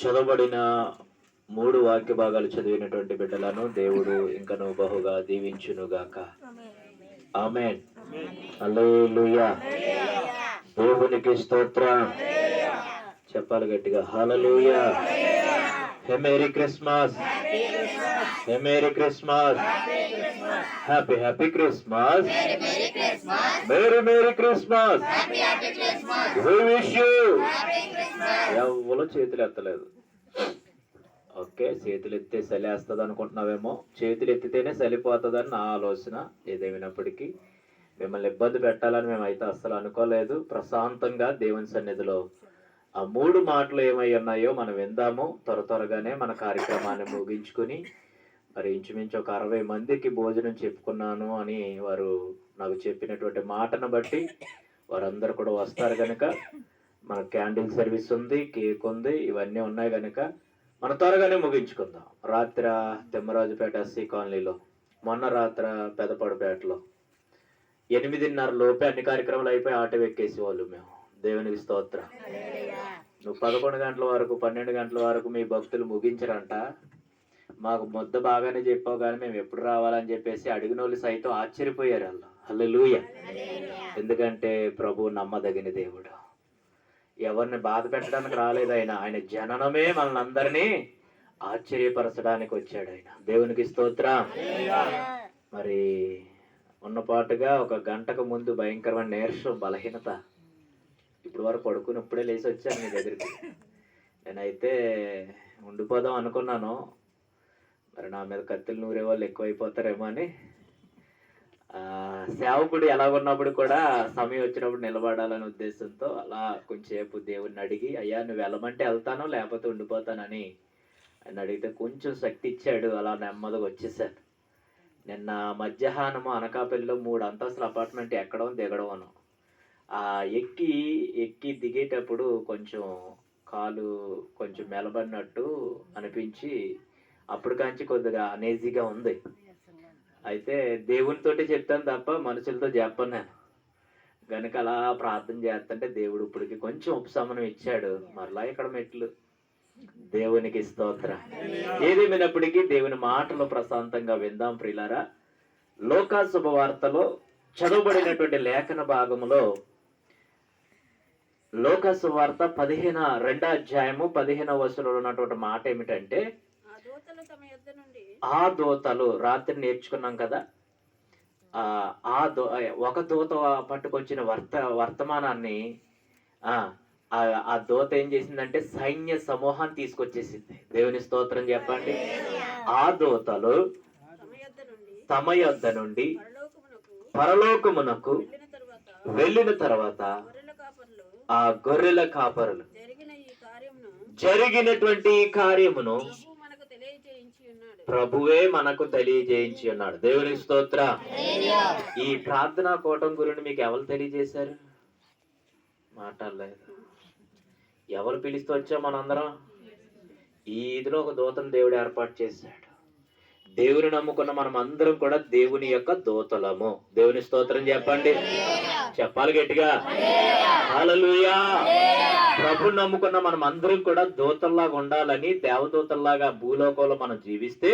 చదవబడిన 3 వాక్య భాగాలు చదివినటువంటి బిడ్డలను దేవుడు ఇంకను బహుగా దీవించునుగాక. ఆమేన్. హల్లెలూయా. దేవునికి స్తోత్రం. చెప్పాలి గట్టిగా, hallelujah. Hey merry Christmas, hey merry Christmas, happy happy Christmas, merry merry Christmas, we wish you. ఎవరు చేతులు ఎత్తలేదు. ఓకే, చేతులు ఎత్తే చలేస్తుంది అనుకుంటున్నావేమో. చేతులు ఎత్తితేనే చలిపోతుందని నా ఆలోచన. ఏదేమైనప్పటికీ మిమ్మల్ని ఇబ్బంది పెట్టాలని మేమైతే అస్సలు అనుకోలేదు. ప్రశాంతంగా దేవుని సన్నిధిలో ఆ 3 మాటలు ఏమై ఉన్నాయో మనం విందాము. త్వరగానే మన కార్యక్రమాన్ని ముగించుకుని, మరి ఇంచుమించు ఒక 60 మందికి భోజనం చెప్పుకున్నాను అని వారు నాకు చెప్పినటువంటి మాటను బట్టి వారందరూ కూడా వస్తారు కనుక, మన క్యాండిల్ సర్వీస్ ఉంది, కేక్ ఉంది, ఇవన్నీ ఉన్నాయి కనుక మనం త్వరగానే ముగించుకుందాం. రాత్రి తిమ్మరాజుపేట ఎస్సీ కాలనీలో, మొన్న రాత్రి పెదపడిపేటలో 8:30 లోపే అన్ని కార్యక్రమాలు అయిపోయి ఆటో ఎక్కేసి వాళ్ళు మేము. దేవునికి స్తోత్రం. నువ్వు 11 గంటల వరకు 12 గంటల వరకు మీ భక్తులు ముగించరంట. మాకు ముద్ద బాగానే చెప్పావు కానీ మేము ఎప్పుడు రావాలని చెప్పేసి అడిగిన వాళ్ళు సైతం ఆశ్చర్యపోయారు వాళ్ళు. హల్లెలూయా. ఎందుకంటే ప్రభు నమ్మదగిన దేవుడు. ఎవరిని బాధ పెట్టడానికి రాలేదు ఆయన. ఆయన జననమే మనల్ని అందరినీ ఆశ్చర్యపరచడానికి వచ్చాడు ఆయన. దేవునికి స్తోత్రం. మరి ఉన్నపాటుగా ఒక గంటకు ముందు భయంకరమైన నీరసం, బలహీనత. ఇప్పుడు వరకు పడుకుని ఇప్పుడే లేచి వచ్చాను మీ దగ్గరికి. నేనైతే ఉండిపోదాం అనుకున్నాను. మరి నా మీద కత్తులు నూరే వాళ్ళు ఎక్కువైపోతారేమో అని. సేవకుడు ఎలాగున్నప్పుడు కూడా సమయం వచ్చినప్పుడు నిలబడాలనే ఉద్దేశంతో అలా కొంచెంసేపు దేవుడిని అడిగి, అయ్యా నువ్వు వెళ్ళమంటే వెళ్తాను, లేకపోతే ఉండిపోతానని ఆయన అడిగితే కొంచెం శక్తి ఇచ్చాడు. అలా నెమ్మదిగా వచ్చేసాను. నిన్న మధ్యాహ్నము అనకాపల్లిలో 3 అంతస్తుల అపార్ట్మెంట్ ఎక్కడం దిగడం అను. ఎక్కి దిగేటప్పుడు కొంచెం కాలు కొంచెం మెలబడినట్టు అనిపించి అప్పుడు కాంచి కొద్దిగా అనేజీగా ఉంది. అయితే దేవునితోటి చెప్తాను తప్ప మనుషులతో చెప్పను నేను. కనుక అలా ప్రార్థన చేస్తుంటే దేవుడు ఇప్పటికి కొంచెం ఉపశమనం ఇచ్చాడు. మరలా ఇక్కడ మెట్లు. దేవునికి స్తోత్రం. ఏదేమైనప్పటికీ దేవుని మాటలు ప్రశాంతంగా విందాం ప్రియులారా. లోకా శుభవార్తలో చదవబడినటువంటి లేఖన భాగంలో లోకా శుభవార్త 2వ అధ్యాయము 15వ వచనంలో ఉన్నటువంటి మాట ఏమిటంటే, ఆ దూతలు రాత్రి నేర్చుకున్నాం కదా, ఒక దూత పట్టుకొచ్చిన వర్తమానాన్ని ఆ దూత ఏం చేసిందంటే సైన్య సమూహాన్ని తీసుకొచ్చేసింది. దేవుని స్తోత్రం చెప్పండి. ఆ దూతలు తమ యొద్ద నుండి పరలోకమునకు వెళ్ళిన తర్వాత ఆ గొర్రెల కాపరులు జరిగినటువంటి కార్యమును ప్రభువే మనకు తెలియజేయించి ఉన్నాడు. దేవుని స్తోత్రం. ఈ ప్రార్థనా కూటం గురించి మీకు ఎవరు తెలియజేశారు? మాట్లాడలేదు. ఎవరు పిలిస్తే వచ్చా మనందరం? ఈ ఇదిలో ఒక దూతను దేవుడు ఏర్పాటు చేశాడు. దేవుని నమ్ముకున్న మనం అందరం కూడా దేవుని యొక్క దూతలము. దేవుని స్తోత్రం చెప్పండి. చెప్పాలి గట్టిగా, హల్లెలూయా. ప్రభు నమ్ముకున్న మనం అందరం కూడా దూతల్లాగా ఉండాలని, దేవదూతల్లాగా భూలోకంలో మనం జీవిస్తే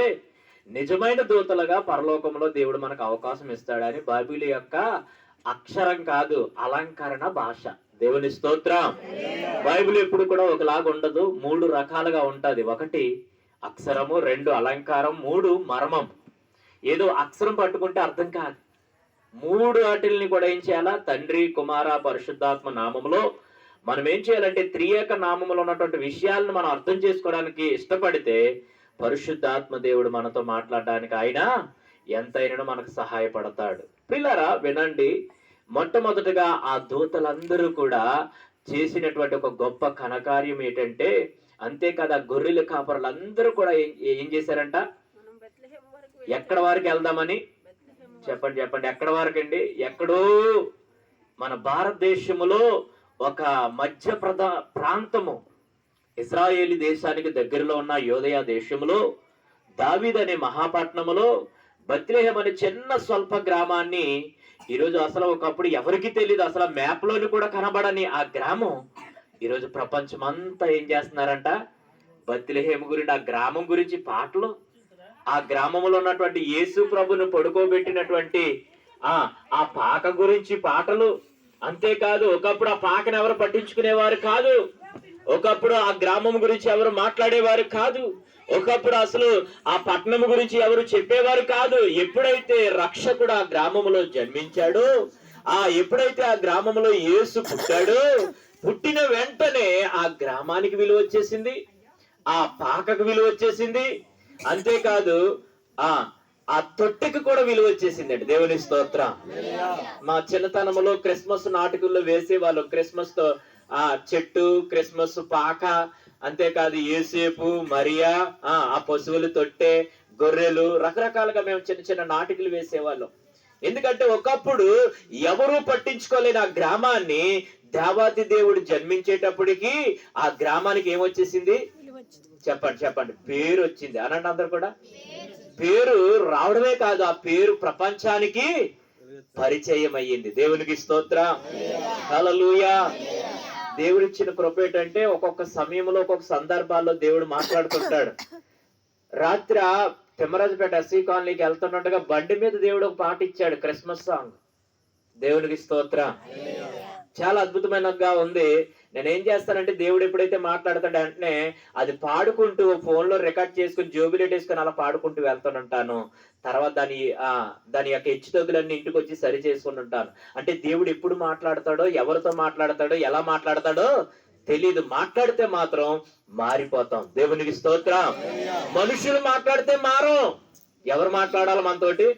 నిజమైన దూతలుగా పరలోకంలో దేవుడు మనకు అవకాశం ఇస్తాడని బైబిల్ యొక్క అక్షరం కాదు, అలంకరణ భాష. దేవుని స్తోత్రం. బైబిల్ ఎప్పుడు కూడా ఒకలాగా ఉండదు, 3 రకాలుగా ఉంటది. 1 అక్షరము, 2 అలంకారం, 3 మర్మం. ఏదో అక్షరం పట్టుకుంటే అర్థం కాదు. 3 వాటిల్ని కూడా ఏం చేయాలా? తండ్రి, కుమార, పరిశుద్ధాత్మ నామములో మనం ఏం చేయాలంటే త్రియేక నామములో ఉన్నటువంటి విషయాలను మనం అర్థం చేసుకోవడానికి ఇష్టపడితే పరిశుద్ధాత్మ దేవుడు మనతో మాట్లాడడానికి ఆయన ఎంతైనా మనకు సహాయపడతాడు. పిల్లరా వినండి. మొట్టమొదటిగా ఆ దూతలందరూ కూడా చేసినటువంటి ఒక గొప్ప ఘనకార్యం ఏంటంటే, అంతేకాదు ఆ గొర్రెల కాపరులందరూ కూడా ఏం చేశారంట? ఎక్కడ వారికి వెళ్దామని చెప్పండి. ఎక్కడ వరకు అండి? ఎక్కడో మన భారతదేశంలో ఒక మధ్య ప్రాంతము, ఇశ్రాయేలీ దేశానికి దగ్గరలో ఉన్న యోదయ దేశంలో దావీదు అనే మహాపట్నములో బెత్లెహేం అనే చిన్న స్వల్ప గ్రామాన్ని ఈరోజు అసలు ఒకప్పుడు ఎవరికి తెలియదు, అసలు మ్యాప్ లోని కూడా కనబడని ఆ గ్రామం ఈరోజు ప్రపంచమంతా ఏం చేస్తున్నారంట? బత్లెహేము గురించి, ఆ గ్రామం గురించి పాటలు, ఆ గ్రామంలో ఉన్నటువంటి యేసు ప్రభును పడుకోబెట్టినటువంటి ఆ పాక గురించి పాటలు. అంతేకాదు ఒకప్పుడు ఆ పాకను ఎవరు పట్టించుకునేవారు కాదు, ఒకప్పుడు ఆ గ్రామం గురించి ఎవరు మాట్లాడేవారు కాదు, ఒకప్పుడు అసలు ఆ పట్టణం గురించి ఎవరు చెప్పేవారు కాదు. ఎప్పుడైతే రక్షకుడు ఆ గ్రామంలో జన్మించాడో, ఎప్పుడైతే ఆ గ్రామంలో యేసు పుట్టాడో, పుట్టిన వెంటనే ఆ గ్రామానికి విలువ వచ్చేసింది, ఆ పాకకు విలువ వచ్చేసింది. అంతేకాదు ఆ తొట్టెకి కూడా విలువ వచ్చేసిందండి. దేవుని స్తోత్రం. మా చిన్నతనంలో క్రిస్మస్ నాటకుల్లో వేసే వాళ్ళు క్రిస్మస్ తో చెట్టు, క్రిస్మస్ పాక, అంతేకాదు యేసేపు, మరియా, ఆ పశువులు తొట్టె, గొర్రెలు, రకరకాలుగా మేము చిన్న చిన్న నాటికలు వేసేవాళ్ళం. ఎందుకంటే ఒకప్పుడు ఎవరూ పట్టించుకోలేని ఆ గ్రామాన్ని దేవాతి దేవుడు జన్మించేటప్పటికి ఆ గ్రామానికి ఏమొచ్చేసింది? చెప్పండి చెప్పండి, పేరు వచ్చింది. అనండి అందరు కూడా. పేరు రావడమే కాదు, ఆ పేరు ప్రపంచానికి పరిచయం అయ్యింది. దేవునికి స్తోత్రం. హల్లెలూయా. దేవుడిచ్చిన కృప ఏంటంటే ఒక్కొక్క సమయంలో ఒక్కొక్క సందర్భాల్లో దేవుడు మాట్లాడుతుంటాడు. రాత్రి తిమ్మరాజుపేట ఎస్సీ కాలనీకి వెళ్తున్నట్టుగా బండి మీద దేవుడు ఒక పాట ఇచ్చాడు, క్రిస్మస్ సాంగ్. దేవునికి స్తోత్రం. చాలా అద్భుతమైనగా ఉంది. నేనేం చేస్తానంటే దేవుడు ఎప్పుడైతే మాట్లాడతాడు వెంటనే అది పాడుకుంటూ ఫోన్ లో రికార్డ్ చేసుకుని జోబిలేట్ వేసుకుని అలా పాడుకుంటూ వెళ్తానుంటాను. తర్వాత దాని యొక్క హెచ్చుతగ్గులన్నీ ఇంటికి వచ్చి సరి చేసుకుని ఉంటాను. అంటే దేవుడు ఎప్పుడు మాట్లాడతాడో, ఎవరితో మాట్లాడతాడో, ఎలా మాట్లాడతాడో తెలీదు. మాట్లాడితే మాత్రం మారిపోతాం. దేవునికి స్తోత్రం. మనుషులు మాట్లాడితే మారం. ఎవరు మాట్లాడాలి మనతోటి?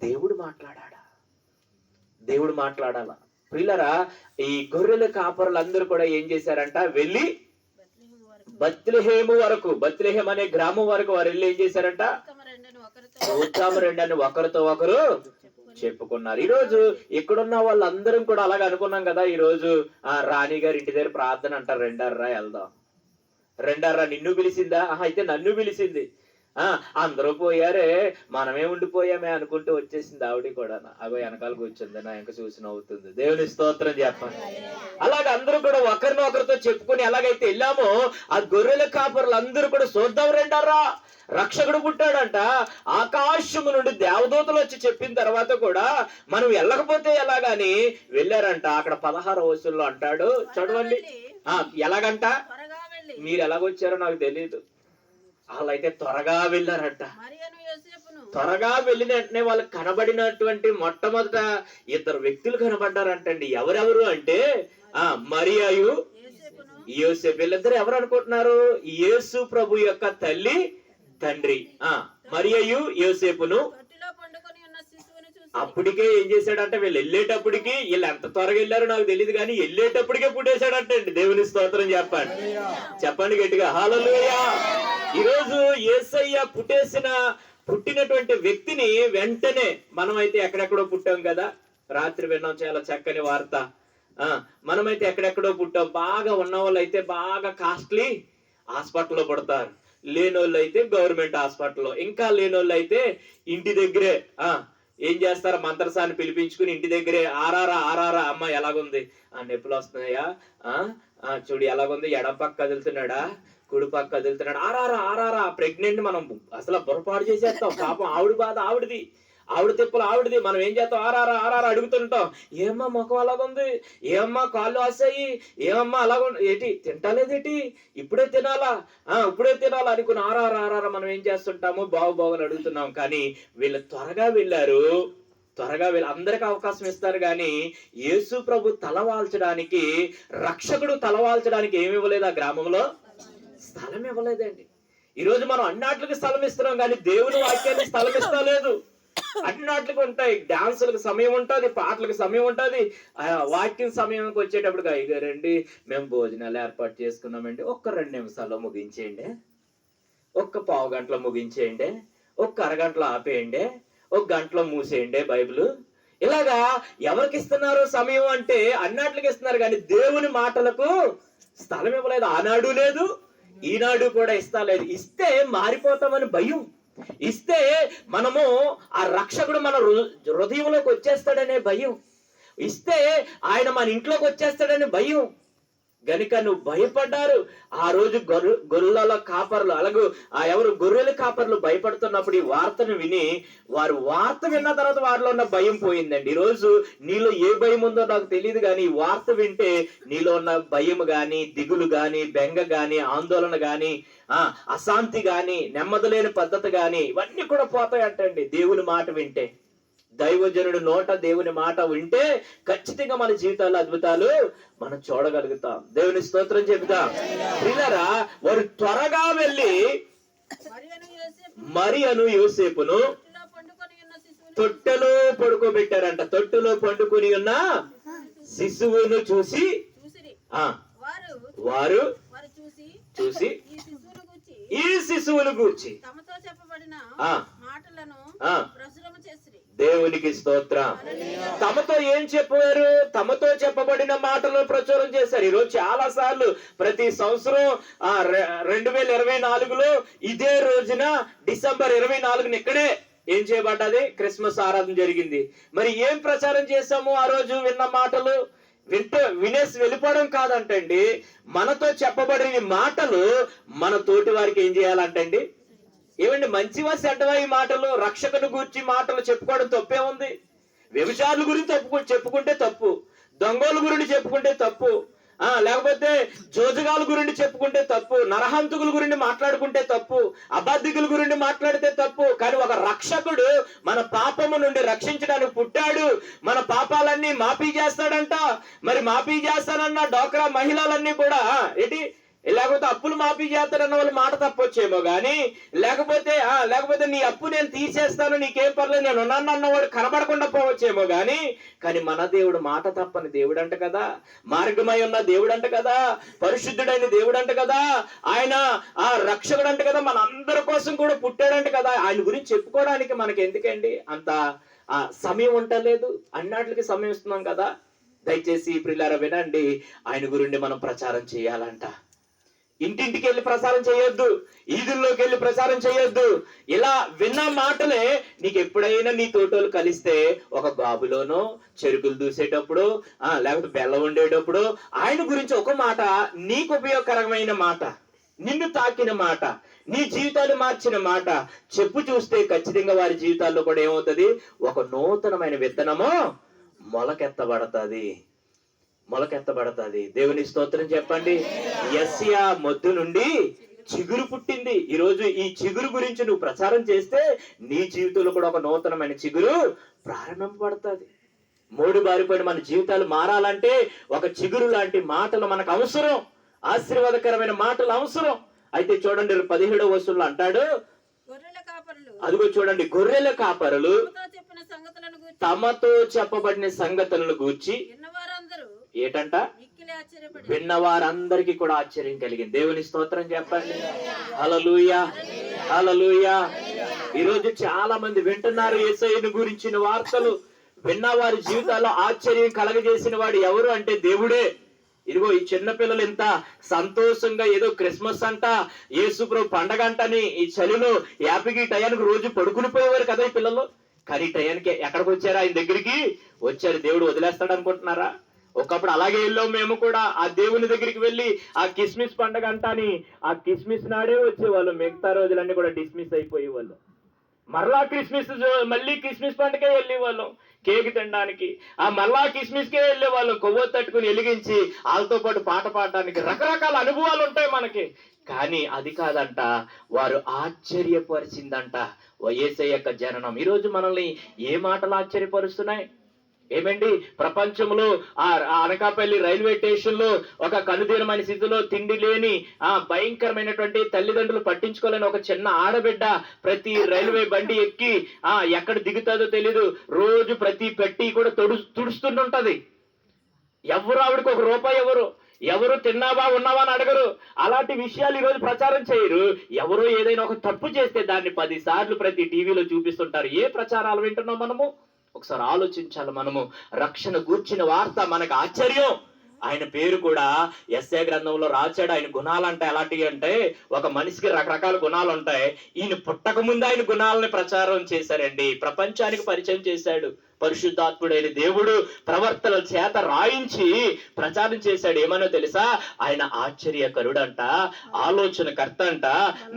దేవుడు మాట్లాడాడా? దేవుడు మాట్లాడాలా? పిల్లరా, ఈ గొర్రెల కాపరులందరూ కూడా ఏం చేశారంట, వెళ్ళి బత్లెహేము వరకు, బత్లెహేం అనే గ్రామం వరకు వారు వెళ్ళి ఏం చేశారంట, ఉత్తమ రెండని ఒకరితో ఒకరు చెప్పుకున్నారు. ఈ రోజు ఇక్కడున్న వాళ్ళందరం కూడా అలాగే అనుకున్నాం కదా. ఈ రోజు రాణి గారి ఇంటి దగ్గర ప్రార్థన అంటారు, రెండర్రా వెళ్దాం. రెండర్రా నిన్ను పిలిచిందా? అయితే నన్ను పిలిచింది. అందరూ పోయారే, మనమే ఉండిపోయామే అనుకుంటూ వచ్చేసింది ఆవిడ కూడా. అగో వెనకాల కూర్చుంది, నా ఇంకా చూసి నవ్వుతుంది. దేవుని స్తోత్రం చెప్పండి. అలాగే అందరూ కూడా ఒకరినొకరితో చెప్పుకుని ఎలాగైతే వెళ్ళామో, ఆ గొర్రెల కాపరులు అందరూ కూడా చూద్దాం రెండర్రా, రక్షకుడు పుట్టాడంట. ఆకాశము నుండి దేవదూతలు వచ్చి చెప్పిన తర్వాత కూడా మనం వెళ్ళకపోతే ఎలాగాని వెళ్ళారంట. అక్కడ 16వ వచనంలో అంటాడు, చదవండి. ఎలాగంట? మీరు ఎలాగొచ్చారో నాకు తెలియదు, వాళ్ళైతే త్వరగా వెళ్ళారట. త్వరగా వెళ్ళిన వెంటనే వాళ్ళకి కనబడినటువంటి మొట్టమొదట ఇద్దరు వ్యక్తులు కనబడ్డారంటండి. ఎవరెవరు అంటే మరియాయు యోసేపు. వీళ్ళిద్దరు ఎవరు అనుకుంటున్నారు? యేసు ప్రభు యొక్క తల్లి తండ్రి. మరియాయు యోసేపును అప్పటికే ఏం చేశాడంటే, వీళ్ళు వెళ్ళేటప్పటికి, వీళ్ళు ఎంత త్వరగా వెళ్ళారో నాకు తెలియదు కానీ వెళ్ళేటప్పటికే పుట్టేశాడంటండి. దేవుని స్తోత్రం చెప్పండి. చెప్పండి గట్టిగా హల్లెలూయా. ఈరోజు యేసయ్య పుట్టినటువంటి వ్యక్తిని వెంటనే మనమైతే ఎక్కడెక్కడో పుట్టాం కదా. రాత్రి విన్నాం చాలా చక్కని వార్త. మనమైతే ఎక్కడెక్కడో పుట్టాం. బాగా ఉన్న వాళ్ళు అయితే బాగా కాస్ట్లీ హాస్పిటల్లో పుడతారు, లేనోళ్ళు అయితే గవర్నమెంట్ హాస్పిటల్లో, ఇంకా లేనోళ్ళు అయితే ఇంటి దగ్గరే ఏం చేస్తారు, మంత్రసాన్ని పిలిపించుకుని ఇంటి దగ్గరే ఆరారా అమ్మ ఎలాగుంది, నొప్పులు వస్తున్నాయా, చూడు ఎలాగుంది, ఎడం పక్క కదులుతున్నాడా, కుడి పక్క కదులుతున్నాడు, ఆరారా ప్రెగ్నెంట్. మనం అసలు పొరపాటు చేసేస్తాం. పాపం ఆవిడ బాధ ఆవిడది, ఆవిడ తిప్పలు ఆవిడది. మనం ఏం చేస్తాం, ఆరారా అడుగుతుంటాం. ఏమమ్మా ముఖం అలాగుంది, ఏమమ్మా కాళ్ళు వస్తాయి, ఏమమ్మా అలాగుంది, ఏంటి తింటాలేదేటి, ఇప్పుడే తినాలా అనుకుని ఆరారా మనం ఏం చేస్తుంటాము, బాగుని అడుగుతున్నాం. కానీ వీళ్ళు త్వరగా వెళ్ళారు. అందరికి అవకాశం ఇస్తారు కానీ యేసు ప్రభు తలవాల్చడానికి, రక్షకుడు తలవాల్చడానికి ఏమి ఇవ్వలేదు, ఆ గ్రామంలో స్థలం ఇవ్వలేదండి. ఈరోజు మనం అన్నాట్లకి స్థలం ఇస్తున్నాం కానీ దేవుని వాక్యానికి స్థలం ఇస్తలేదు. అన్నాట్లకి ఉంటాయి, డాన్సులకు సమయం ఉంటుంది, పాటలకు సమయం ఉంటుంది, వాక్యం సమయానికి వచ్చేటప్పుడు అయ్యగారండి మేము భోజనాలు ఏర్పాటు చేసుకున్నామండి, ఒక్క 2 నిమిషాల్లో ముగించేయండి, ఒక్క పావు గంటలో ముగించేయండి, ఒక్క అరగంటలో ఆపేయండి, ఒక గంటలో మూసేయండి బైబిల్. ఇలాగా ఎవరికి ఇస్తున్నారు సమయం అంటే అన్నాట్లకి ఇస్తున్నారు కానీ దేవుని మాటలకు స్థలం ఇవ్వలేదు. ఆనాడు లేదు, ఈనాడు కూడా ఇస్తలేదు. ఇస్తే మారిపోతామని భయం, ఇస్తే మనము ఆ రక్షకుడు మన హృదయంలోకి వచ్చేస్తాడనే భయం, ఇస్తే ఆయన మన ఇంట్లోకి వచ్చేస్తాడనే భయం. గనుక నువ్వు భయపడ్డారు. ఆ రోజు గొర్రెల కాపర్లు అలాగే ఎవరు గొర్రెల కాపర్లు భయపడుతున్నప్పుడు ఈ వార్తను విని వారు వార్త విన్న తర్వాత వారిలో ఉన్న భయం పోయిందండి. ఈ రోజు నీలో ఏ భయం ఉందో నాకు తెలియదు, కానీ ఈ వార్త వింటే నీలో ఉన్న భయం గాని, దిగులు గాని, బెంగ గాని, ఆందోళన గాని, అశాంతి గాని, నెమ్మదిలేని పద్ధతి గాని ఇవన్నీ కూడా పోతాయంటండి దేవుని మాట వింటే. దైవజనుడు నోట దేవుని మాట వింటే ఖచ్చితంగా మన జీవితాల్లో అద్భుతాలు మనం చూడగలుగుతాం. దేవుని స్తోత్రం చెబుతాం. ప్రియులారా, వారు త్వరగా వెళ్ళి మరియను యోసేపును తొట్టెలో పడుకోబెట్టారంట. తొట్టులో పండుకొని ఉన్న శిశువును చూసి వారు చూసి ఈ శిశువును గూర్చి దేవునికి స్తోత్రం. తమతో ఏం చెప్పారు? తమతో చెప్పబడిన మాటలు ప్రచురం చేశారు. ఈరోజు చాలా సార్లు ప్రతి సంవత్సరం 2024లో ఇదే రోజున డిసెంబర్ 24న ఇక్కడే ఏం చేయబడ్డది? క్రిస్మస్ ఆరాధన జరిగింది. మరి ఏం ప్రచారం చేశాము? ఆ రోజు విన్న మాటలు వినేసి వెళ్ళిపోవడం కాదంటండి, మనతో చెప్పబడిన మాటలు మన తోటి వారికి ఏం చేయాలంటండి? ఏమండి, మంచివా చెడ్డవా ఈ మాటలు? రక్షకుని గురించి మాటలు చెప్పుకోవడం తప్పే ఉంది? వ్యభిచారుల గురించి చెప్పుకుంటే తప్పు, దొంగల గురించి చెప్పుకుంటే తప్పు, లేకపోతే జోజగాల గురించి చెప్పుకుంటే తప్పు, నరహంతకుల గురించి మాట్లాడుకుంటే తప్పు, అబద్ధికుల గురించి మాట్లాడితే తప్పు. కానీ ఒక రక్షకుడు మన పాపము నుండి రక్షించడానికి పుట్టాడు. మన పాపాలన్నీ మాఫీ చేస్తాడంట. మరి మాఫీ చేస్తానన్న డోక్రా మహిళలన్నీ కూడా లేకపోతే అప్పులు మాఫీ చేస్తారన్న వాళ్ళు మాట తప్పొచ్చేమో గాని, లేకపోతే నీ అప్పు నేను తీసేస్తాను, నీకేం పర్లేదు, నేను ఉన్నాను అన్నవాడు కనబడకుండా పోవచ్చేమో గాని, కానీ మన దేవుడు మాట తప్పని దేవుడు అంట కదా, మార్గమై ఉన్న దేవుడు అంట కదా, పరిశుద్ధుడైన దేవుడు అంట కదా, ఆయన రక్షకుడు అంట కదా, మన అందరి కోసం కూడా పుట్టాడంట కదా. ఆయన గురించి చెప్పుకోవడానికి మనకి ఎందుకండి అంత సమయం ఉండలేదు? అన్నాటికి సమయం ఇస్తున్నాం కదా. దయచేసి ప్రియులారా వినండి, ఆయన గురించి మనం ప్రచారం చేయాలంట. ఇంటింటికి వెళ్ళి ప్రసారం చేయొద్దు, ఈదుల్లోకి వెళ్ళి ప్రసారం చేయొద్దు. ఇలా విన్న మాటలే నీకు ఎప్పుడైనా నీ తోటోలు కలిస్తే ఒక బాబులోనో చెరుకులు దూసేటప్పుడు లేకపోతే బెల్లం ఉండేటప్పుడు ఆయన గురించి ఒక మాట, నీకు ఉపయోగకరమైన మాట, నిన్ను తాకిన మాట, నీ జీవితాలు మార్చిన మాట చెప్పు చూస్తే ఖచ్చితంగా వారి జీవితాల్లో కూడా ఏమవుతుంది? ఒక నూతనమైన విత్తనము మొలకెత్తబడతాది. దేవుని స్తోత్రం చెప్పండి. యెషయా మొద్దు నుండి చిగురు పుట్టింది. ఈరోజు ఈ చిగురు గురించి నువ్వు ప్రచారం చేస్తే నీ జీవితంలో కూడా ఒక నూతనమైన చిగురు ప్రారంభింపబడుతుంది. మూడు బారిపోయిన మన జీవితాలు మారాలంటే ఒక చిగురు లాంటి మాటలు మనకు అవసరం, ఆశీర్వాదకరమైన మాటలు అవసరం. అయితే చూడండి 17వ వచనంలో అంటాడు, అదిగో చూడండి, గొర్రెల కాపరులు తమతో చెప్పబడిన సంగతులను గూర్చి ఏటంట విన్న వారందరికీ కూడా ఆశ్చర్యం కలిగింది. దేవుని స్తోత్రం చెప్పండి. హల్లెలూయా, హల్లెలూయా. ఈరోజు చాలా మంది వింటున్నారు యేసయ్యను గురించిన వార్తలు. విన్న వారి జీవితాల్లో ఆశ్చర్యం కలగజేసిన వాడు ఎవరు అంటే దేవుడే. ఇదిగో ఈ చిన్న పిల్లలు ఇంత సంతోషంగా ఏదో క్రిస్మస్ అంట, యేసుప్రభు పండగ అంటని ఈ చలిలో యాపికి టయానికి రోజు పడుకుని పోయేవారు కదా ఈ పిల్లలు. కానీ టయానికి ఎక్కడికి వచ్చారా? ఆయన దగ్గరికి వచ్చారు. దేవుడు వదిలేస్తాడు అనుకుంటున్నారా? ఒకప్పుడు అలాగే వెళ్ళాం మేము కూడా. ఆ దేవుని దగ్గరికి వెళ్ళి ఆ కిస్మిస్ పండగ అంటాని ఆ కిస్మిస్ నాడే వచ్చేవాళ్ళు, మిగతా రోజులన్నీ కూడా డిస్మిస్ అయిపోయేవాళ్ళు. మరలా మళ్ళీ కిస్మిస్ పండుగకే వెళ్ళేవాళ్ళం కేక్ తినడానికి, మళ్ళా కిస్మిస్ కే వెళ్ళేవాళ్ళం కొవ్వొత్తి తట్టుకుని వెలిగించి వాళ్ళతో పాటు పాట పాడడానికి. రకరకాల అనుభవాలు ఉంటాయి మనకి. కానీ అది కాదంట, వారు ఆశ్చర్యపరిచిందంట యేసయ్య యొక్క జననం. ఈరోజు మనల్ని ఏ మాటలు ఆశ్చర్యపరుస్తున్నాయి? ఏమండి, ప్రపంచంలో అనకాపల్లి రైల్వే స్టేషన్ లో ఒక కనుదీనమైన స్థితిలో తిండి లేని భయంకరమైనటువంటి తల్లిదండ్రులు పట్టించుకోలేని ఒక చిన్న ఆడబిడ్డ ప్రతి రైల్వే బండి ఎక్కి ఎక్కడ దిగుతుందో తెలీదు, రోజు ప్రతి పెట్టి కూడా తుడుస్తుంటది. ఎవరు ఆవిడకి ఒక రూపాయి ఎవరు తిన్నావా ఉన్నావా అని అడగరు. అలాంటి విషయాలు ఈరోజు ప్రచారం చేయరు. ఎవరో ఏదైనా ఒక తప్పు చేస్తే దాన్ని 10 సార్లు ప్రతి టీవీలో చూపిస్తుంటారు. ఏ ప్రచారాలు వింటున్నాం మనము? ఒకసారి ఆలోచించాలి. మనము రక్షణ గూర్చిన వార్త మనకు ఆశ్చర్యం, ఆయన పేరు కూడా యెషయా గ్రంథంలో రాశాడు. ఆయన గుణాలంటే ఎలాంటివి అంటే, ఒక మనిషికి రకరకాల గుణాలు ఉంటాయి. ఈయన పుట్టక ముందు ఆయన గుణాలను ప్రచారం చేశారండి, ప్రపంచానికి పరిచయం చేశాడు. పరిశుద్ధాత్ముడైన దేవుడు ప్రవర్తన చేత రాయించి ప్రచారం చేశాడు. ఏమనో తెలుసా? ఆయన ఆశ్చర్యకరుడంట, ఆలోచనకర్త అంట,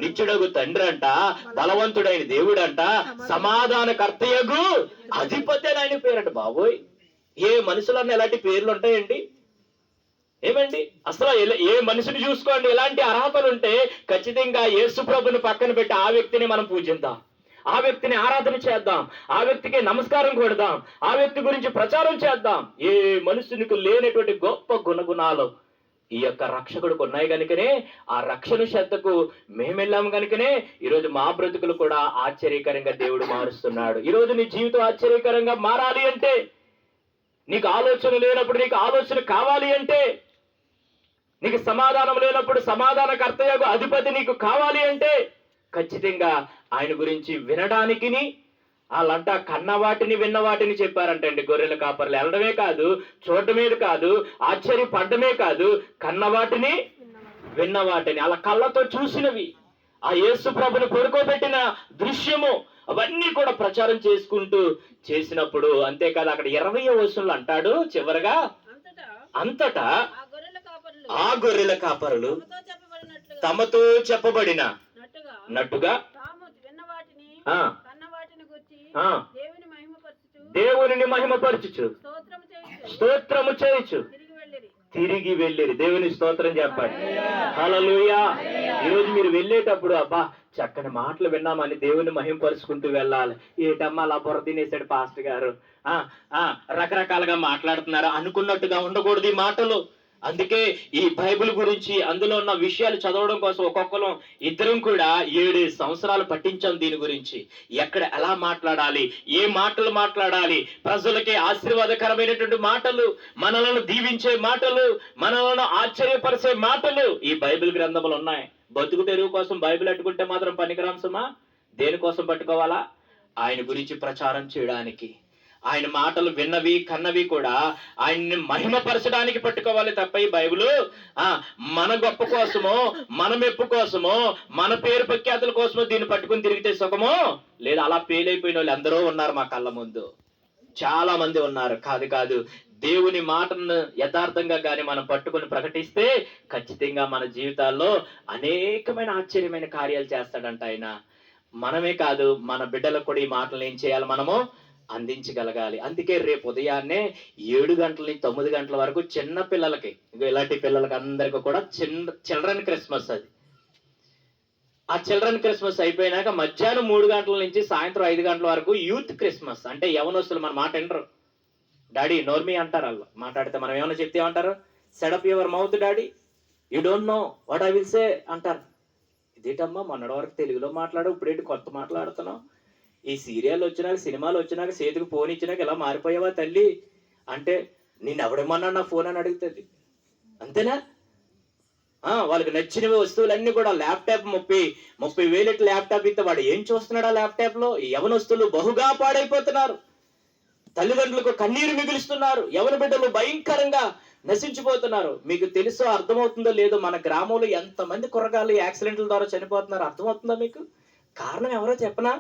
నిత్యుడగు తండ్రి అంట, బలవంతుడైన దేవుడు అంట, సమాధానకర్తయగు అధిపతి అని ఆయన పేరంట. బాబోయ్, ఏ మనుషులన్నా ఎలాంటి పేర్లు ఉంటాయండి? ఏమండి, అసలు ఏ మనిషిని చూసుకోండి, ఎలాంటి అర్హతలు ఉంటే ఖచ్చితంగా యేసు ప్రభుని పక్కన పెట్టి ఆ వ్యక్తిని మనం పూజిద్దాం, ఆ వ్యక్తిని ఆరాధన చేద్దాం, ఆ వ్యక్తికి నమస్కారం కొడదాం, ఆ వ్యక్తి గురించి ప్రచారం చేద్దాం. ఏ మనుషునికి లేనటువంటి గొప్ప గుణగుణాలు ఈ యొక్క రక్షకుడికి ఉన్నాయి కనుకనే, ఆ రక్షణ శ్రద్ధకు మేమెళ్ళాము కనుకనే ఈరోజు మా బ్రతుకులు కూడా ఆశ్చర్యకరంగా దేవుడు మారుస్తున్నాడు. ఈరోజు నీ జీవితం ఆశ్చర్యకరంగా మారాలి అంటే, నీకు ఆలోచన లేనప్పుడు నీకు ఆలోచన కావాలి అంటే, నీకు సమాధానం లేనప్పుడు సమాధానకర్తయ్యకు అధిపతి నీకు కావాలి అంటే, ఖచ్చితంగా ఆయన గురించి వినడానికి వాళ్ళంట కన్న వాటిని విన్న వాటిని చెప్పారంటండి. గొర్రెల కాపర్లు వెళ్ళడమే కాదు, చూడటమే కాదు, ఆశ్చర్యపడ్డమే కాదు, కన్న వాటిని విన్న వాటిని, అలా కళ్ళతో చూసినవి, ఆ యేసు ప్రభుని పడుకోబెట్టిన దృశ్యము, అవన్నీ కూడా ప్రచారం చేసుకుంటూ చేసినప్పుడు, అంతేకాదు అక్కడ 20వ వచనంలో అంటాడు చివరగా, అంతటా ఆ గొర్రెల కాపరులు తమతో చెప్పబడిన నట్టుగా దేవుని మహిమపరచుచు స్తోత్రము చేయుచు తిరిగి వెళ్ళిరి. దేవుని స్తోత్రం చెప్పండి. హల్లెలూయా. ఈరోజు మీరు వెళ్ళేటప్పుడు అబ్బా చక్కని మాటలు విన్నామని దేవుని మహిమపరుచుకుంటూ వెళ్ళాలి. ఏటమ్మా అలా బుర్ర తినేసాడు పాస్టర్ గారు, రకరకాలుగా మాట్లాడుతున్నారు అనుకున్నట్టుగా ఉండకూడదు ఈ మాటలు. అందుకే ఈ బైబిల్ గురించి అందులో ఉన్న విషయాలు చదవడం కోసం ఒక్కొక్కరు ఇద్దరం కూడా 7 సంవత్సరాలు పట్టించాం. దీని గురించి ఎక్కడ ఎలా మాట్లాడాలి, ఏ మాటలు మాట్లాడాలి, ప్రజలకి ఆశీర్వాదకరమైనటువంటి మాటలు, మనలను దీవించే మాటలు, మనలను ఆశ్చర్యపరిచే మాటలు ఈ బైబిల్ గ్రంథములు ఉన్నాయి. బతుకు తెరువు కోసం బైబిల్ అట్టుకుంటే మాత్రం పనికిరాంసమా? దేనికోసం పట్టుకోవాలా? ఆయన గురించి ప్రచారం చేయడానికి, ఆయన మాటలు విన్నవి కన్నవి కూడా ఆయన్ని మహిమపరచడానికి పట్టుకోవాలి తప్ప ఈ బైబిల్ మన గొప్ప కోసమో, మన మెప్పు కోసమో, మన పేరు ప్రఖ్యాతుల కోసమో దీన్ని పట్టుకుని తిరిగితే సుఖమో లేదా. అలా పేలైపోయిన వాళ్ళు ఎందరో ఉన్నారు మా కళ్ళ ముందు, చాలా మంది ఉన్నారు. కాదు, దేవుని మాటను యథార్థంగా కానీ మనం పట్టుకుని ప్రకటిస్తే ఖచ్చితంగా మన జీవితాల్లో అనేకమైన ఆశ్చర్యమైన కార్యాలు చేస్తాడంట ఆయన. మనమే కాదు, మన బిడ్డలకు కూడా ఈ మాటలు ఏం చేయాలి, మనము అందించగలగాలి. అందుకే రేపు ఉదయాన్నే 7 గంటల నుంచి 9 గంటల వరకు చిన్న పిల్లలకి, ఇలాంటి పిల్లలకి అందరికీ కూడా చిల్డ్రన్ క్రిస్మస్. అది ఆ చిల్డ్రన్ క్రిస్మస్ అయిపోయినాక మధ్యాహ్నం 3 గంటల నుంచి సాయంత్రం 5 గంటల వరకు యూత్ క్రిస్మస్. అంటే యవనస్తులు మన మాట వినరు, డాడీ నోర్మీ అంటారు. వాళ్ళు మాట్లాడితే మనం ఏమైనా చెప్తే ఏమంటారు? Shut up your mouth daddy, you don't know what I will say అంటారు. ఇదేటమ్మా మొన్నటి వరకు తెలుగులో మాట్లాడు, ఇప్పుడేంటి కొత్త మాట్లాడుతున్నావు? ఈ సీరియల్ వచ్చినాక, సినిమాలు వచ్చినాక, చేతికి ఫోన్ ఇచ్చినాక ఇలా మారిపోయావా తల్లి అంటే, నిన్ను ఎవడేమన్నా నా ఫోన్ అని అడుగుతుంది. అంతేనా? వాళ్ళకి నచ్చిన వస్తువులన్నీ కూడా ల్యాప్టాప్ 30,000 ల్యాప్టాప్ ఇస్తే వాడు ఏం చూస్తున్నాడు ఆ ల్యాప్టాప్ లో? యవన వస్తువులు బహుగా పాడైపోతున్నారు, తల్లిదండ్రులకు కన్నీరు మిగులుస్తున్నారు, యవన బిడ్డలు భయంకరంగా నశించిపోతున్నారు. మీకు తెలుసో అర్థమవుతుందో లేదో, మన గ్రామంలో ఎంతమంది కుర్రగాళ్ళు యాక్సిడెంట్ల ద్వారా చనిపోతున్నారు అర్థమవుతుందా మీకు? కారణం ఎవరో చెప్పనా?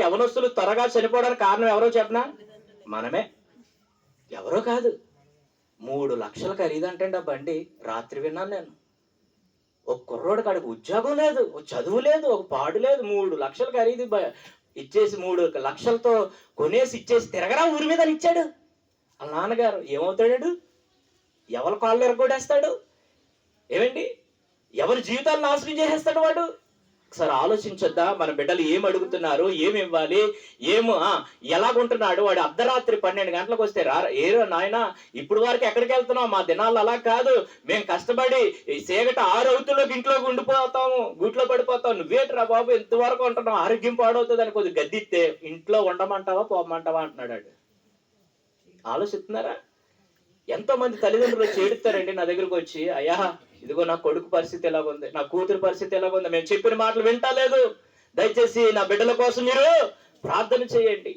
యవనస్తులు త్వరగా చనిపోవడానికి కారణం ఎవరో చెప్పనా? మనమే. ఎవరో కాదు, 3 లక్షల ఖరీదంటండి ఆ బండి. రాత్రి విన్నాను నేను. ఒక కుర్రోడు కాడికి ఉద్యోగం లేదు, ఒక చదువు లేదు, ఒక పాడు లేదు, 3 లక్షలు ఖరీదు ఇచ్చేసి 3 లక్షలతో కొనేసి ఇచ్చేసి తిరగరా ఊరి మీద ఇచ్చాడు. వాళ్ళ నాన్నగారు ఏమవుతాడు? ఎవరి కాళ్ళు ఎరగొడేస్తాడు? ఏమండి, ఎవరి జీవితాలు నాశనం చేసేస్తాడు వాడు? ఒకసారి ఆలోచించొద్దా? మన బిడ్డలు ఏం అడుగుతున్నారు, ఏమి ఇవ్వాలి, ఎలాగుంటున్నాడు వాడు? అర్ధరాత్రి 12 గంటలకు వస్తే ఏరో నాయన ఇప్పుడు వరకు ఎక్కడికి వెళ్తున్నావు? మా దినాల్లో అలా కాదు, మేము కష్టపడి సేగట 6 అవుతుల్లోకి ఇంట్లోకి ఉండిపోతాము, గూట్లో పడిపోతాము. నువ్వేట్రా బాబు ఇంతవరకు ఉంటున్నావు, ఆరోగ్యం పాడవుతుంది అని కొద్దిగా గద్దిస్తే ఇంట్లో ఉండమంటావా పోమంటావా అంటున్నాడు. ఆలోచిస్తున్నారా? ఎంతో మంది తల్లిదండ్రులు చేడుతారండి నా దగ్గరకు వచ్చి, అయ్యా ఇదిగో నా కొడుకు పరిస్థితి ఎలాగుంది, నా కూతురు పరిస్థితి ఎలాగుంది, మేము చెప్పిన మాటలు వింటలేదు, దయచేసి నా బిడ్డల కోసం మీరు ప్రార్థన చేయండి.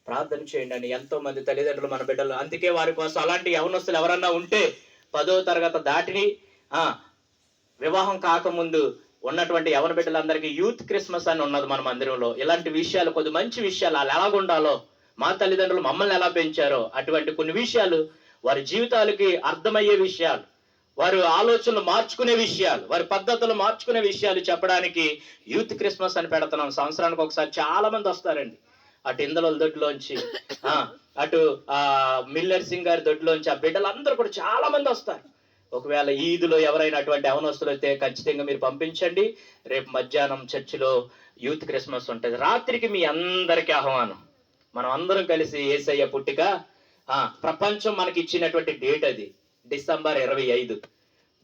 ప్రార్థన చేయండి అని ఎంతో మంది తల్లిదండ్రులు మన బిడ్డలు, అందుకే వారి కోసం అలాంటి యవనస్తులు ఎవరన్నా ఉంటే 10వ తరగతి దాటిని వివాహం కాకముందు ఉన్నటువంటి యవన బిడ్డలందరికీ యూత్ క్రిస్మస్ అని ఉన్నది మన మందిరంలో. ఇలాంటి విషయాలు, కొద్ది మంచి విషయాలు, వాళ్ళు ఎలాగుండాలో, మా తల్లిదండ్రులు మమ్మల్ని ఎలా పెంచారో అటువంటి కొన్ని విషయాలు, వారి జీవితాలకి అర్థమయ్యే విషయాలు, వారు ఆలోచనలు మార్చుకునే విషయాలు, వారి పద్ధతులు మార్చుకునే విషయాలు చెప్పడానికి యూత్ క్రిస్మస్ అని పెడుతున్నాం. సంవత్సరానికి ఒకసారి చాలా మంది వస్తారండి. అటు ఇందల దొడ్లోంచి, అటు మిల్లర్ సింగ్ గారి దొడ్లోంచి ఆ బిడ్డలందరూ కూడా చాలా మంది వస్తారు. ఒకవేళ ఈదులో ఎవరైనా అటువంటి యవనస్తులు అయితే ఖచ్చితంగా మీరు పంపించండి. రేపు మధ్యాహ్నం చర్చిలో యూత్ క్రిస్మస్ ఉంటుంది. రాత్రికి మీ అందరికీ ఆహ్వానం. మనం అందరం కలిసి యేసయ్య పుట్టిక, ప్రపంచం మనకి ఇచ్చినటువంటి డేట్ అది డిసెంబర్ 25.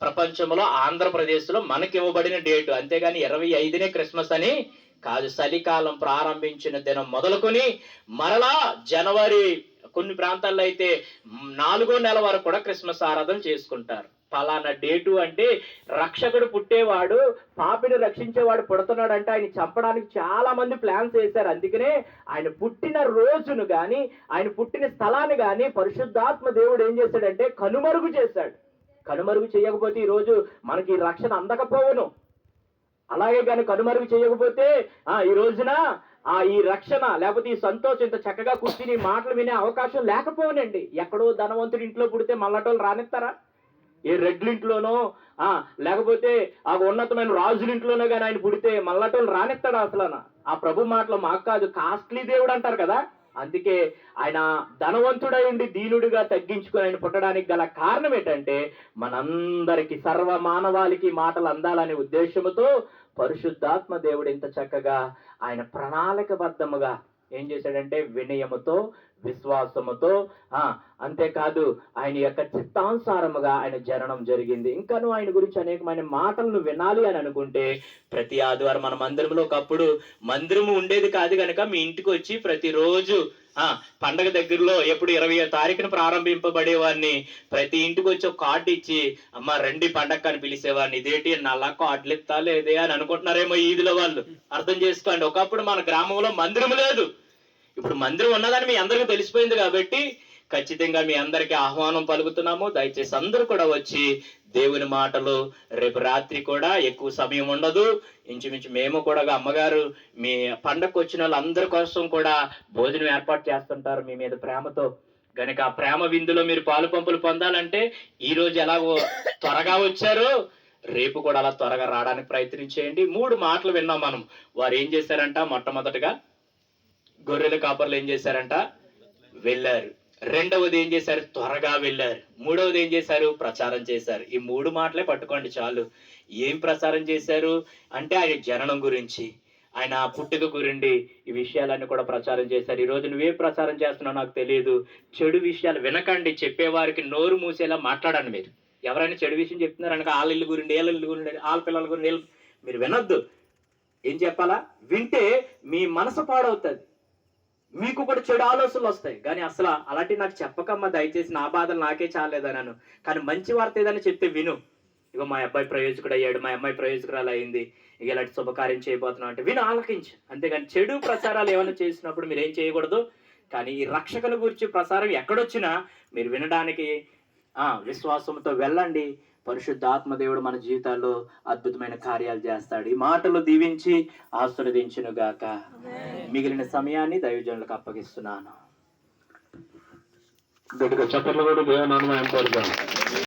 ప్రపంచంలో ఆంధ్రప్రదేశ్లో మనకి ఇవ్వబడిన డేటు, అంతేగాని 25నే క్రిస్మస్ అని కాదు. చలికాలం ప్రారంభించిన దినం మొదలుకొని మరలా జనవరి, కొన్ని ప్రాంతాల్లో అయితే 4వ నెల వరకు కూడా క్రిస్మస్ ఆరాధన చేసుకుంటారు. పలానా డేటు అంటే రక్షకుడు పుట్టేవాడు, పాపిని రక్షించేవాడు పుడుతున్నాడు అంటే ఆయన చంపడానికి చాలా మంది ప్లాన్స్ వేశారు. అందుకనే ఆయన పుట్టిన రోజును గాని, ఆయన పుట్టిన స్థలాన్ని గాని పరిశుద్ధాత్మ దేవుడు ఏం చేశాడంటే కనుమరుగు చేశాడు. కనుమరుగు చేయకపోతే ఈ రోజు మనకి రక్షణ అందకపోవును. అలాగే కానీ కనుమరుగు చేయకపోతే ఈ రోజున ఈ రక్షణ లేకపోతే ఈ సంతోషం, ఇంత చక్కగా కూర్చుని మాటలు వినే అవకాశం లేకపోనండి. ఎక్కడో ధనవంతుడి ఇంట్లో పుడితే మల్లటోళ్ళు రానిస్తారా? ఏ రెడ్లింట్లోనో లేకపోతే ఆ ఉన్నతమైన రాజులింట్లోనో కానీ ఆయన పుడితే మల్లటోళ్ళు రానిస్తాడా? అసలు ఆ ప్రభు మాటలు మాకు కాదు, కాస్ట్లీ దేవుడు అంటారు కదా. అందుకే ఆయన ధనవంతుడైండి దీనుడిగా తగ్గించుకుని ఆయన పుట్టడానికి గల కారణం ఏంటంటే మనందరికి, సర్వ మానవాళికి మాటలు అందాలనే ఉద్దేశంతో పరిశుద్ధాత్మ దేవుడు ఇంత చక్కగా ఆయన ప్రణాళికబద్ధముగా ఏం చేశాడంటే వినయముతో, విశ్వాసముతో, అంతేకాదు ఆయన యొక్క చిత్తానుసారముగా ఆయన జననం జరిగింది. ఇంకాను ఆయన గురించి అనేకమైన మాటలను వినాలి అని అనుకుంటే ప్రతి ఆదివారం మన మందిరంలో, ఒకప్పుడు మందిరము ఉండేది కాదు కనుక మీ ఇంటికి వచ్చి ప్రతిరోజు పండగ దగ్గరలో ఎప్పుడు 20వ తారీఖున ప్రారంభింపబడేవాడిని. ప్రతి ఇంటికి వచ్చి ఒక కార్డు ఇచ్చి అమ్మ రండి పండగ అని పిలిచేవాడిని. ఇదేంటి నల్ల కార్డులు ఇస్తా లేదే అని అనుకుంటున్నారేమో ఈదుల వాళ్ళు. అర్థం చేసుకోండి, ఒకప్పుడు మన గ్రామంలో మందిరం లేదు, ఇప్పుడు మందిరం ఉన్నదని మీ అందరికీ తెలిసిపోయింది. కాబట్టి ఖచ్చితంగా మీ అందరికీ ఆహ్వానం పలుకుతున్నాము. దయచేసి అందరూ కూడా వచ్చి దేవుని మాటలు, రేపు రాత్రి కూడా ఎక్కువ సమయం ఉండదు, ఇంచుమించు మేము కూడా అమ్మగారు మీ పండగకు వచ్చిన వాళ్ళందరి కోసం కూడా భోజనం ఏర్పాటు చేస్తుంటారు మీ మీద ప్రేమతో. కనుక ఆ ప్రేమ విందులో మీరు పాలు పంపులు పొందాలంటే ఈ రోజు ఎలాగో త్వరగా వచ్చారో రేపు కూడా అలా త్వరగా రావడానికి ప్రయత్నించేయండి. 3 మాటలు విన్నాం మనం. వారు ఏం చేశారంట? మొట్టమొదటిగా గొర్రెల కాపర్లు ఏం చేశారంట? వెళ్ళారు. రెండవది ఏం చేశారు? త్వరగా వెళ్ళారు. మూడవది ఏం చేశారు? ప్రచారం చేశారు. ఈ 3 మాటలే పట్టుకోండి చాలు. ఏం ప్రచారం చేశారు అంటే ఆయన జననం గురించి, ఆయన పుట్టుక గురించి ఈ విషయాలన్నీ కూడా ప్రచారం చేశారు. ఈ రోజు నువ్వే ప్రచారం చేస్తున్నావు నాకు తెలియదు. చెడు విషయాలు వినకండి. చెప్పేవారికి నోరు మూసేలా మాట్లాడండి. మీరు ఎవరైనా చెడు విషయం చెప్తున్నారనక వాళ్ళ ఇల్లు గురించి, వీళ్ళ ఇల్లు గురించి, వాళ్ళ పిల్లల గురించి మీరు వినొద్దు. ఏం చెప్పాలా? వింటే మీ మనసు పాడవుతుంది, మీకు కూడా చెడు ఆలోచనలు వస్తాయి. కానీ అసలు అలాంటివి నాకు చెప్పకమ్మా దయచేసి, నా బాధలు నాకే చాలేదన్నాను. కానీ మంచి వార్త ఏదైనా చెప్తే విను. ఇగో మా అబ్బాయి ప్రయోజకుడు అయ్యాడు, మా అమ్మాయి ప్రయోజకురాలు అయింది, ఇక ఇలాంటి శుభకార్యం చేయబోతున్నాం అంటే విను, ఆలకించు. అంతేగాని చెడు ప్రచారాలు ఏమైనా చేసినప్పుడు మీరు ఏం చేయకూడదు. కానీ ఈ రక్షకుల గురించి ప్రసారం ఎక్కడొచ్చినా మీరు వినడానికి విశ్వాసంతో వెళ్ళండి. పరిశుద్ధాత్మ దేవుడు మన జీవితాల్లో అద్భుతమైన కార్యాలు చేస్తాడు. ఈ మాటలు దీవించి ఆశీర్వదించును గాక. మిగిలిన సమయాన్ని దైవజనులకు అప్పగిస్తున్నాను. చప్పట్లు కూడా దేవుని నామమున